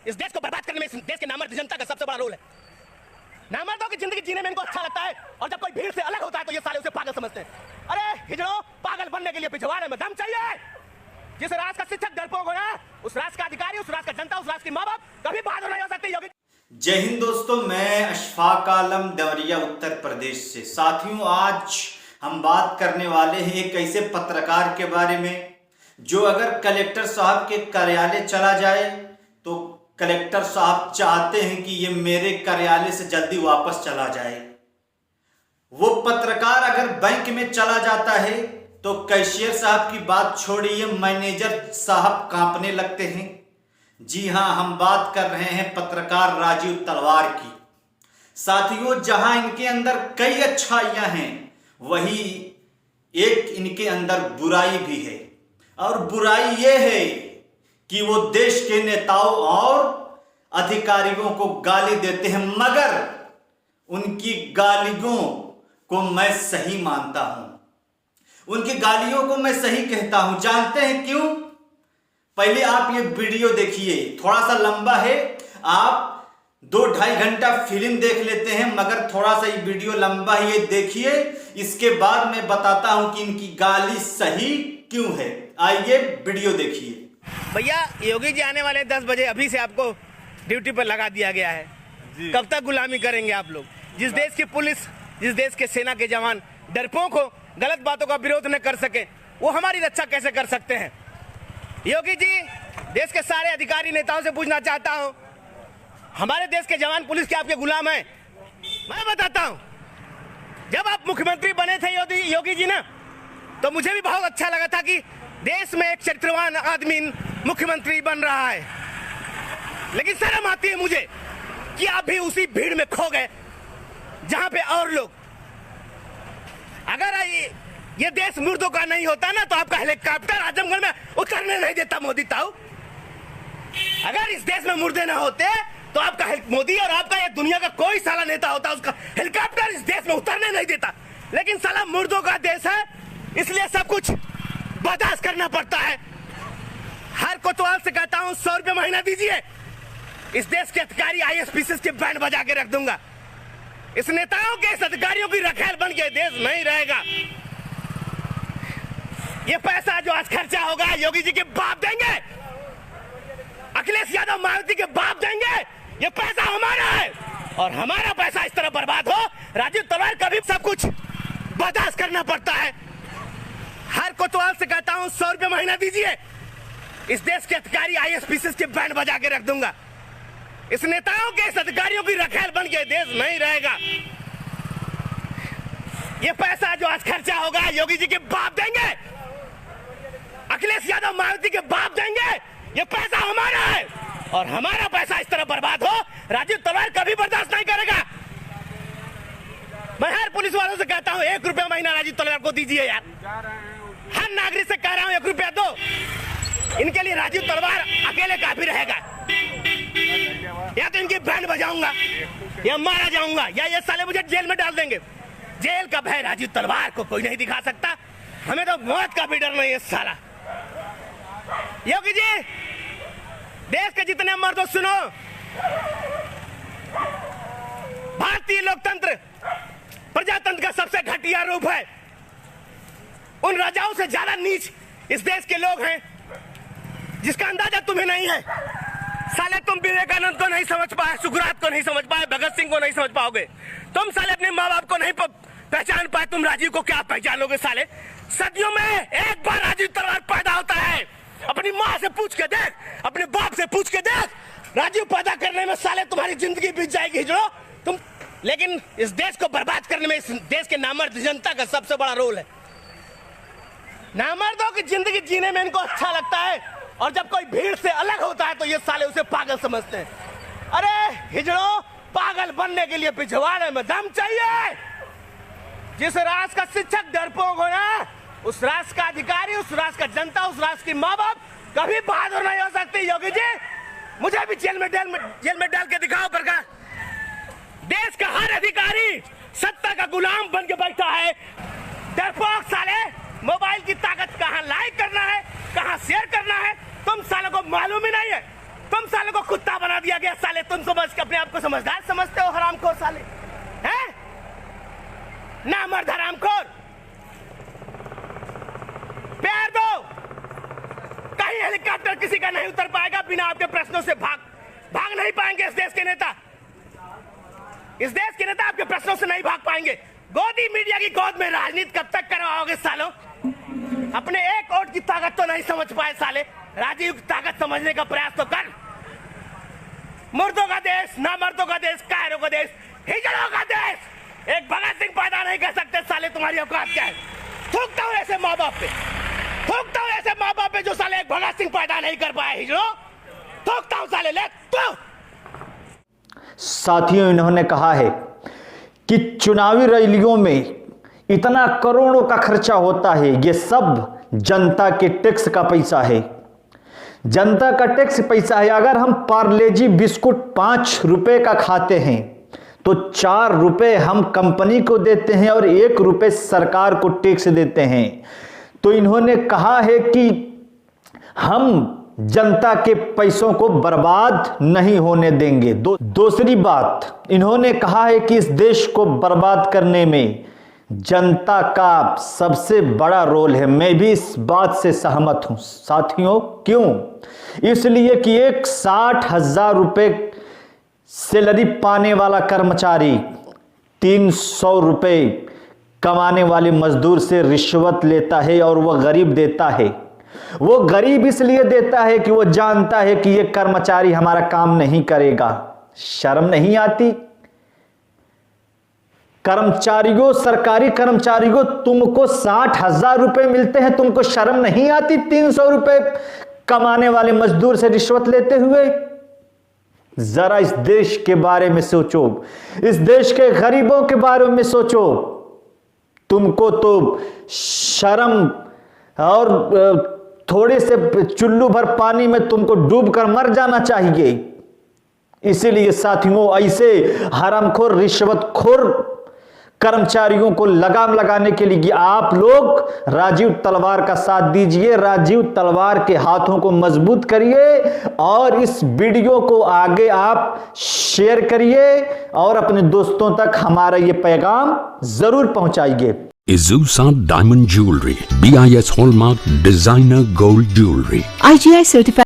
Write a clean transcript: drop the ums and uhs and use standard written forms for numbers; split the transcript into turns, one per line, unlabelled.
इस देश को बर्बाद करने में इस देश के नामर्द जनता का सबसे बड़ा रोल है। नामर्दों की जिंदगी जीने में इनको अच्छा लगता है और जब कोई भीड़ से अलग होता है तो ये साले उसे पागल समझते हैं। अरे हिजड़ो, पागल बनने के लिए पिछवाड़े में दम चाहिए। जिस राष्ट्र का शिक्षक डरपोक हो ना, उस राष्ट्र का अधिकारी, उस राष्ट्र का जनता, उस राष्ट्र के माँ बाप कभी बहादुर नहीं हो सकते। योगी
जय हिंद दोस्तों, मैं अशफाक आलम देवरिया उत्तर प्रदेश से। साथियों, आज हम बात करने वाले हैं एक ऐसे पत्रकार के बारे में जो अगर कलेक्टर साहब के कार्यालय चला जाए तो कलेक्टर साहब चाहते हैं कि ये मेरे कार्यालय से जल्दी वापस चला जाए। वो पत्रकार अगर बैंक में चला जाता है तो कैशियर साहब की बात छोड़िए, मैनेजर साहब कांपने लगते हैं। जी हां, हम बात कर रहे हैं पत्रकार राजीव तलवार की। साथियों, जहां इनके अंदर कई अच्छाइयां हैं वही एक इनके अंदर बुराई भी है, और बुराई ये है कि वो देश के नेताओं और अधिकारियों को गाली देते हैं, मगर उनकी गालियों को मैं सही मानता हूं, उनकी गालियों को मैं सही कहता हूं। जानते हैं क्यों? पहले आप ये वीडियो देखिए, थोड़ा सा लंबा है, आप 2-2.5 घंटा फिल्म देख लेते हैं, मगर थोड़ा सा ये वीडियो लंबा है, ये देखिए। इसके बाद मैं बताता हूं कि इनकी गाली सही क्यों है। आइए वीडियो देखिए।
भैया, योगी जी आने वाले 10 बजे, अभी से आपको ड्यूटी पर लगा दिया गया है। कब तक गुलामी करेंगे आप लोग? जिस देश की पुलिस, जिस देश के सेना के जवान डरपोक हो, गलत बातों का विरोध न कर सके, वो हमारी रक्षा कैसे कर सकते हैं? योगी जी, देश के सारे अधिकारी नेताओं से पूछना चाहता हूं, हमारे देश के जवान पुलिस के आपके गुलाम हैं? मैं बताता हूं, जब आप मुख्यमंत्री बने थे योगी जी ना, तो मुझे भी बहुत अच्छा लगा था कि देश में एक चरित्रवान आदमी मुख्यमंत्री बन रहा है। लेकिन शर्म आती है मुझे कि आप भी उसी भीड़ में खो गए जहां पे और लोग। अगर ये देश मुर्दों का नहीं होता ना, तो आपका हेलीकॉप्टर आजमगढ़ में उतरने नहीं देता मोदी ताऊ। अगर इस देश में मुर्दे ना होते तो आपका मोदी और आपका ये दुनिया का कोई साला नेता होता, उसका हेलीकॉप्टर इस देश में उतरने नहीं देता। लेकिन साला मुर्दों का देश है, इसलिए सब कुछ बर्दाश्त करना पड़ता है। हर कोतवाल से कहता हूं 100 रुपये महीना दीजिए, इस देश के अधिकारी IAS के बैंड बजा के रख दूंगा। इस नेताओं के, इस अधिकारियों की रखेल बन के देश नहीं रहेगा। ये पैसा जो आज खर्चा होगा, योगी जी के बाप देंगे, अखिलेश यादव मायावती के बाप देंगे। ये पैसा हमारा है और हमारा पैसा इस तरह बर्बाद हो, राजीव तलवार का भी सब कुछ बर्दाश्त करना पड़ता है। हर कोतवाल से कहता हूं 100 रुपये महीना दीजिए, इस देश के अधिकारी IAS के बैंड बजा के रख दूंगा। इस नेताओं के, इस अधिकारियों की रखेल बन के देश नहीं रहेगा। ये पैसा जो आज खर्चा होगा, योगी जी के बाप देंगे, अखिलेश यादव मायावती के बाप देंगे। ये पैसा हमारा है और हमारा पैसा इस तरह बर्बाद हो, राजीव तलवार कभी बर्दाश्त नहीं करेगा। मैं हर पुलिस वालों से कहता हूं 1 रुपया महीना राजीव तलवार को दीजिए यार। हर नागरिक से कह रहा हूं 1 रुपया दो। इनके लिए राजीव तलवार अकेले काफी रहेगा। या तो इनकी बैंड बजाऊंगा या मारा जाऊंगा, या ये साले मुझे जेल में डाल देंगे। जेल का भय राजीव तलवार को कोई नहीं दिखा सकता। हमें तो मौत का भी डर नहीं है साला। योगी जी, देश के जितने मर्दों सुनो, भारतीय लोकतंत्र प्रजातंत्र का सबसे घटिया रूप है। उन राजाओं से ज्यादा नीच इस देश के लोग हैं, जिसका अंदाजा तुम्हें नहीं है। साले तुम विवेकानंद को नहीं समझ पाए, सुखरात को नहीं समझ पाए, भगत सिंह को नहीं समझ पाओगे। तुम साले अपने माँ बाप को नहीं पहचान पाए, तुम राजीव को क्या पहचानोगे साले? सदियों में एक बार राजीव तलवार पैदा होता है। अपनी माँ से पूछ के देख, अपने बाप से पूछ के देख, राजीव पैदा करने में साले तुम्हारी जिंदगी बीत जाएगी हिजड़ो तुम। लेकिन इस देश को बर्बाद करने में इस देश के नामर्द जनता का सबसे बड़ा रोल है। नामर्दों की जिंदगी जीने में इनको अच्छा लगता है और जब कोई भीड़ से अलग होता है तो ये साले उसे पागल समझते हैं। अरे हिजड़ो, पागल बनने के लिए पिछवाड़े में दम चाहिए। जिस राष्ट्र का शिक्षक डरपोक हो ना, उस राष्ट्र का अधिकारी, उस राष्ट्र का जनता, उस राष्ट्र की माँ बाप कभी बहादुर नहीं हो सकती। योगी जी, मुझे भी जेल में डाल के दिखाओ प्रकाश। देश का हर अधिकारी सत्ता का गुलाम बन के बैठा है। डरपोक साले, मोबाइल की ताकत कहाँ लाइक करना है, कहाँ शेयर करना है, तुम सालों को मालूम ही नहीं है। तुम सालों को कुत्ता बना दिया गया साले। तुम समझ के अपने आप को समझदार समझते हो हरामखोर साले, हैं? नामर्द हरामखोर, प्यार दो। कहीं हेलीकॉप्टर किसी का नहीं उतर पाएगा बिना आपके प्रश्नों से। भाग नहीं पाएंगे इस देश के नेता। इस देश के नेता आपके प्रश्नों से नहीं भाग पाएंगे। गोदी मीडिया की गोद में राजनीति कब तक करवाओगे सालों? अपने एक वोट की ताकत तो नहीं समझ पाए साले, राजीव की ताकत समझने का प्रयास तो कर। मुर्दों का देश, ना मर्दों का देश, कायरों का देश, हिजड़ों का देश। एक भगत सिंह पैदा नहीं कर सकते साले। तुम्हारी औकात क्या है? थूकता हूं ऐसे माँ बाप पे, थूकता हूं ऐसे माँ बाप पे जो साले एक भगत सिंह पैदा नहीं कर पाए। हिजड़ों, थूकता हूं साले। ले तू।
साथियों, इन्होंने कहा है कि चुनावी रैलियों में इतना करोड़ों का खर्चा होता है, ये सब जनता के टैक्स का पैसा है, जनता का टैक्स पैसा है। अगर हम पार्ले-जी बिस्कुट 5 रुपए का खाते हैं तो 4 रुपए हम कंपनी को देते हैं और 1 रुपए सरकार को टैक्स देते हैं। तो इन्होंने कहा है कि हम जनता के पैसों को बर्बाद नहीं होने देंगे। दूसरी बात, इन्होंने कहा है कि इस देश को बर्बाद करने में जनता का सबसे बड़ा रोल है। मैं भी इस बात से सहमत हूं साथियों। क्यों? इसलिए कि एक 60,000 रुपए सैलरी पाने वाला कर्मचारी 300 रुपए कमाने वाले मजदूर से रिश्वत लेता है और वह गरीब देता है। वो गरीब इसलिए देता है कि वो जानता है कि ये कर्मचारी हमारा काम नहीं करेगा। शर्म नहीं आती? कर्मचारियों, सरकारी कर्मचारियों, तुमको 60,000 रुपए मिलते हैं, तुमको शर्म नहीं आती 300 रुपए कमाने वाले मजदूर से रिश्वत लेते हुए? जरा इस देश के बारे में सोचो, इस देश के गरीबों के बारे में सोचो। तुमको तो शर्म और थोड़े से चुल्लू भर पानी में तुमको डूबकर मर जाना चाहिए। इसीलिए साथियों, ऐसे हरामखोर, रिश्वतखोर कर्मचारियों को लगाम लगाने के लिए आप लोग राजीव तलवार का साथ दीजिए, राजीव तलवार के हाथों को मजबूत करिए और इस वीडियो को आगे आप शेयर करिए और अपने दोस्तों तक हमारा ये पैगाम जरूर पहुंचाइए।
Azusa Diamond Jewelry, BIS Hallmark Designer Gold Jewelry.
IGI certified